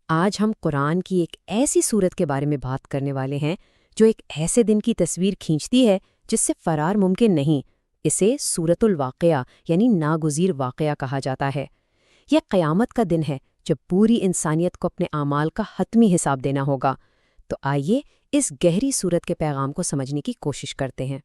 آج ہم قرآن کی ایک ایسی صورت کے بارے میں بات کرنے والے ہیں جو ایک ایسے دن کی تصویر کھینچتی ہے جس سے فرار ممکن نہیں۔ اسے سورۃ الواقعہ یعنی ناگزیر واقعہ کہا جاتا ہے۔ یہ قیامت کا دن ہے جب پوری انسانیت کو اپنے اعمال کا حتمی حساب دینا ہوگا۔ تو آئیے اس گہری صورت کے پیغام کو سمجھنے کی کوشش کرتے ہیں۔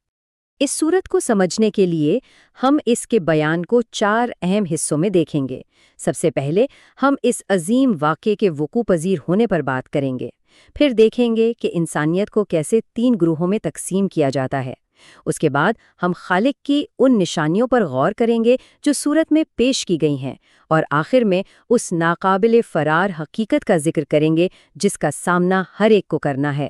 اس صورت کو سمجھنے کے لیے ہم اس کے بیان کو 4 اہم حصوں میں دیکھیں گے۔ سب سے پہلے ہم اس عظیم واقعے کے وقوع پذیر ہونے پر بات کریں گے۔ پھر دیکھیں گے کہ انسانیت کو کیسے 3 گروہوں میں تقسیم کیا جاتا ہے۔ اس کے بعد ہم خالق کی ان نشانیوں پر غور کریں گے جو صورت میں پیش کی گئی ہیں، اور آخر میں اس ناقابل فرار حقیقت کا ذکر کریں گے جس کا سامنا ہر ایک کو کرنا ہے۔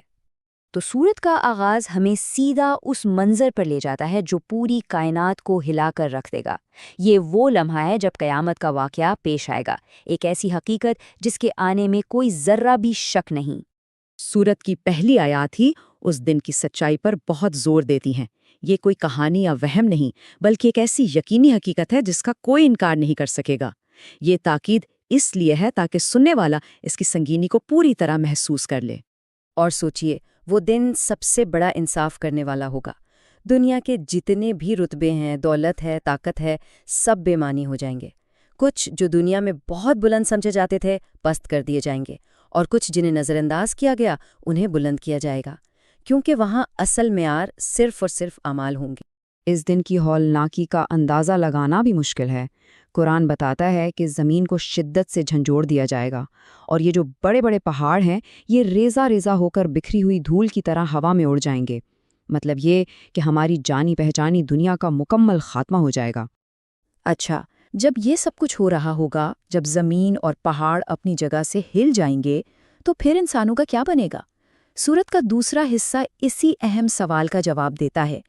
تو سورت کا آغاز ہمیں سیدھا اس منظر پر لے جاتا ہے جو پوری کائنات کو ہلا کر رکھ دے گا۔ یہ وہ لمحہ ہے جب قیامت کا واقعہ پیش آئے گا، ایک ایسی حقیقت جس کے آنے میں کوئی ذرہ بھی شک نہیں۔ سورت کی پہلی آیات ہی اس دن کی سچائی پر بہت زور دیتی ہیں۔ یہ کوئی کہانی یا وہم نہیں، بلکہ ایک ایسی یقینی حقیقت ہے جس کا کوئی انکار نہیں کر سکے گا۔ یہ تاکید اس لیے ہے تاکہ سننے والا اس کی سنگینی کو پوری طرح محسوس کر لے۔ اور سوچئے، وہ دن سب سے بڑا انصاف کرنے والا ہوگا۔ دنیا کے جتنے بھی رتبے ہیں، دولت ہے، طاقت ہے، سب بے معنی ہو جائیں گے۔ کچھ جو دنیا میں بہت بلند سمجھے جاتے تھے پست کر دیے جائیں گے، اور کچھ جنہیں نظر انداز کیا گیا انہیں بلند کیا جائے گا، کیونکہ وہاں اصل معیار صرف اور صرف اعمال ہوں گے۔ اس دن کی ہولناکی کا اندازہ لگانا بھی مشکل ہے۔ قرآن بتاتا ہے کہ زمین کو شدت سے جھنجھوڑ دیا جائے گا، اور یہ جو بڑے بڑے پہاڑ ہیں یہ ریزہ ریزہ ہو کر بکھری ہوئی دھول کی طرح ہوا میں اڑ جائیں گے۔ مطلب یہ کہ ہماری جانی پہچانی دنیا کا مکمل خاتمہ ہو جائے گا۔ اچھا، جب یہ سب کچھ ہو رہا ہوگا، جب زمین اور پہاڑ اپنی جگہ سے ہل جائیں گے، تو پھر انسانوں کا کیا بنے گا؟ سورت کا دوسرا حصہ اسی اہم سوال کا جواب دیتا ہے۔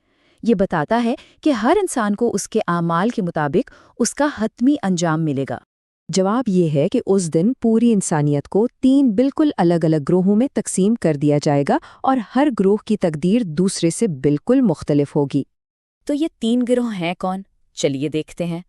یہ بتاتا ہے کہ ہر انسان کو اس کے اعمال کے مطابق اس کا حتمی انجام ملے گا۔ جواب یہ ہے کہ اس دن پوری انسانیت کو 3 بالکل الگ الگ گروہوں میں تقسیم کر دیا جائے گا، اور ہر گروہ کی تقدیر دوسرے سے بالکل مختلف ہوگی۔ تو یہ 3 گروہ ہیں کون؟ چلیے دیکھتے ہیں۔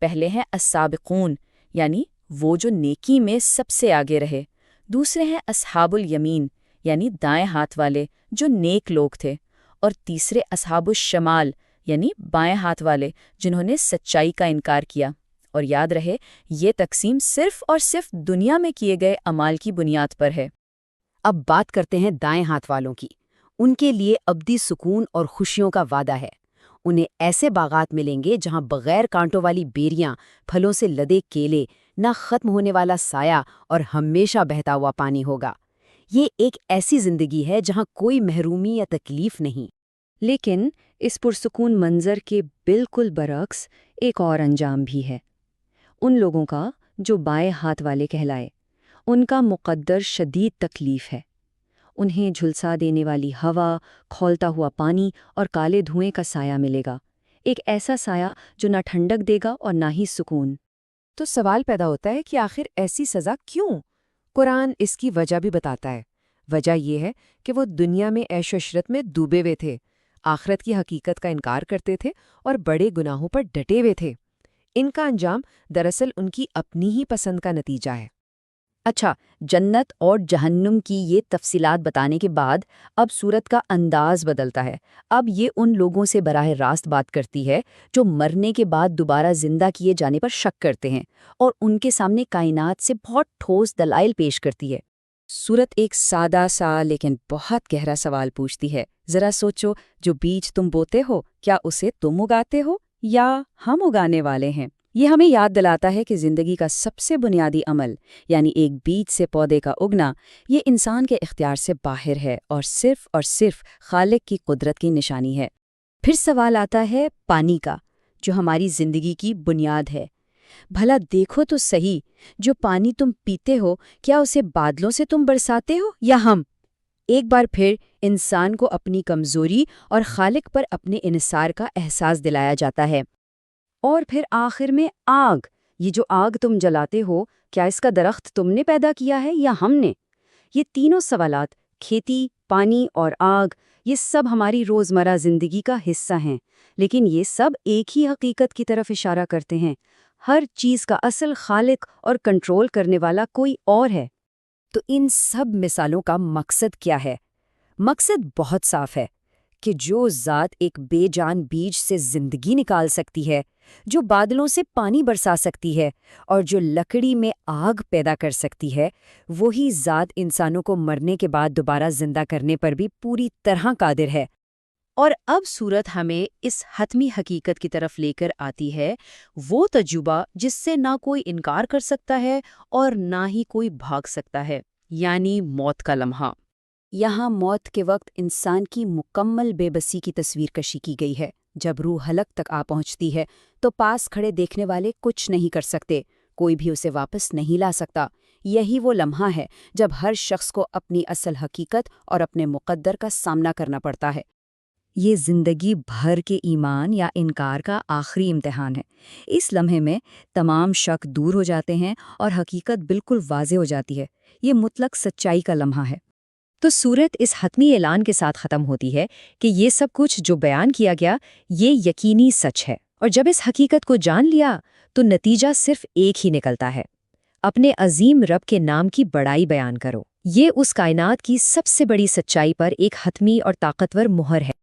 پہلے ہیں السابقون، یعنی وہ جو نیکی میں سب سے آگے رہے۔ دوسرے ہیں اصحاب الیمین، یعنی دائیں ہاتھ والے جو نیک لوگ تھے۔ اور تیسرے اصحاب الشمال، یعنی بائیں ہاتھ والے جنہوں نے سچائی کا انکار کیا۔ اور یاد رہے، یہ تقسیم صرف اور صرف دنیا میں کیے گئے اعمال کی بنیاد پر ہے۔ اب بات کرتے ہیں دائیں ہاتھ والوں کی۔ ان کے لیے ابدی سکون اور خوشیوں کا وعدہ ہے۔ انہیں ایسے باغات ملیں گے جہاں بغیر کانٹوں والی بیریاں، پھلوں سے لدے کیلے، نہ ختم ہونے والا سایہ اور ہمیشہ بہتا ہوا پانی ہوگا۔ یہ ایک ایسی زندگی ہے جہاں کوئی محرومی یا تکلیف نہیں۔ لیکن اس پرسکون منظر کے بالکل برعکس ایک اور انجام بھی ہے۔ ان لوگوں کا جو بائیں ہاتھ والے کہلائے، ان کا مقدر شدید تکلیف ہے۔ انہیں جھلسا دینے والی ہوا، کھولتا ہوا پانی اور کالے دھوئیں کا سایہ ملے گا، ایک ایسا سایہ جو نہ ٹھنڈک دے گا اور نہ ہی سکون۔ تو سوال پیدا ہوتا ہے کہ آخر ایسی سزا کیوں؟ قرآن اس کی وجہ بھی بتاتا ہے۔ وجہ یہ ہے کہ وہ دنیا میں عیش و عشرت میں ڈوبے ہوئے تھے، آخرت کی حقیقت کا انکار کرتے تھے اور بڑے گناہوں پر ڈٹے ہوئے تھے۔ ان کا انجام دراصل ان کی اپنی ہی پسند کا نتیجہ ہے۔ اچھا، جنت اور جہنم کی یہ تفصیلات بتانے کے بعد اب سورت کا انداز بدلتا ہے۔ اب یہ ان لوگوں سے براہ راست بات کرتی ہے جو مرنے کے بعد دوبارہ زندہ کیے جانے پر شک کرتے ہیں، اور ان کے سامنے کائنات سے بہت ٹھوس دلائل پیش کرتی ہے۔ سورت ایک سادہ سا لیکن بہت گہرا سوال پوچھتی ہے۔ ذرا سوچو، جو بیج تم بوتے ہو، کیا اسے تم اگاتے ہو یا ہم اگانے والے ہیں؟ یہ ہمیں یاد دلاتا ہے کہ زندگی کا سب سے بنیادی عمل، یعنی ایک بیج سے پودے کا اگنا، یہ انسان کے اختیار سے باہر ہے اور صرف خالق کی قدرت کی نشانی ہے۔ پھر سوال آتا ہے پانی کا، جو ہماری زندگی کی بنیاد ہے۔ بھلا دیکھو تو صحیح، جو پانی تم پیتے ہو، کیا اسے بادلوں سے تم برساتے ہو یا ہم؟ ایک بار پھر انسان کو اپنی کمزوری اور خالق پر اپنے انحصار کا احساس دلایا جاتا ہے۔ اور پھر آخر میں آگ، یہ جو آگ تم جلاتے ہو، کیا اس کا درخت تم نے پیدا کیا ہے یا ہم نے؟ یہ تینوں سوالات، کھیتی، پانی اور آگ، یہ سب ہماری روزمرہ زندگی کا حصہ ہیں، لیکن یہ سب ایک ہی حقیقت کی طرف اشارہ کرتے ہیں۔ ہر چیز کا اصل خالق اور کنٹرول کرنے والا کوئی اور ہے۔ تو ان سب مثالوں کا مقصد کیا ہے؟ مقصد بہت صاف ہے کہ جو ذات ایک بے جان بیج سے زندگی نکال سکتی ہے، جو بادلوں سے پانی برسا سکتی ہے اور جو لکڑی میں آگ پیدا کر سکتی ہے، وہی ذات انسانوں کو مرنے کے بعد دوبارہ زندہ کرنے پر بھی پوری طرح قادر ہے۔ اور اب سورت ہمیں اس حتمی حقیقت کی طرف لے کر آتی ہے، وہ تجربہ جس سے نہ کوئی انکار کر سکتا ہے اور نہ ہی کوئی بھاگ سکتا ہے، یعنی موت کا لمحہ۔ یہاں موت کے وقت انسان کی مکمل بے بسی کی تصویر کشی کی گئی ہے۔ جب روح حلق تک آ پہنچتی ہے تو پاس کھڑے دیکھنے والے کچھ نہیں کر سکتے، کوئی بھی اسے واپس نہیں لا سکتا۔ یہی وہ لمحہ ہے جب ہر شخص کو اپنی اصل حقیقت اور اپنے مقدر کا سامنا کرنا پڑتا ہے۔ یہ زندگی بھر کے ایمان یا انکار کا آخری امتحان ہے۔ اس لمحے میں تمام شک دور ہو جاتے ہیں اور حقیقت بالکل واضح ہو جاتی ہے۔ یہ مطلق سچائی کا لمحہ ہے۔ تو سورت اس حتمی اعلان کے ساتھ ختم ہوتی ہے کہ یہ سب کچھ جو بیان کیا گیا یہ یقینی سچ ہے، اور جب اس حقیقت کو جان لیا تو نتیجہ صرف ایک ہی نکلتا ہے: اپنے عظیم رب کے نام کی بڑائی بیان کرو۔ یہ اس کائنات کی سب سے بڑی سچائی پر ایک حتمی اور طاقتور مہر ہے۔